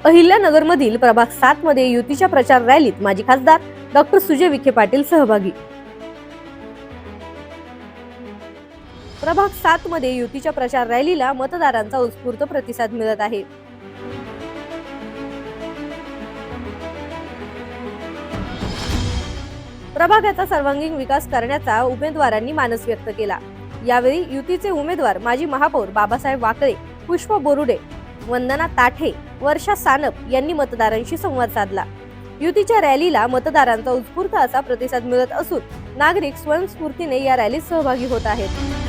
अहिल्यानगरमधील प्रभाग 7 मध्ये युतीच्या प्रचार रॅलीत माजी खासदार डॉक्टर सुजय विखे पाटील सहभागी। प्रभाग 7 मध्ये युतीच्या प्रचार रॅलीला मतदारांचा उत्स्फूर्त प्रतिसाद मिळत आहे। प्रभागाचा सर्वांगीण विकास करण्याचा उमेदवारांनी मानस व्यक्त केला। यावेळी युतीचे उमेदवार माजी महापौर बाबासाहेब वाकळे, पुष्पा बोरुडे, वंदना ताठे, वर्षा सानप यांनी मतदारांशी संवाद साधला। युतीच्या रॅलीला मतदारांचा उत्स्फूर्त असा प्रतिसाद मिळत असून नागरिक स्वयंस्फूर्तीने या रॅलीत सहभागी होत आहेत।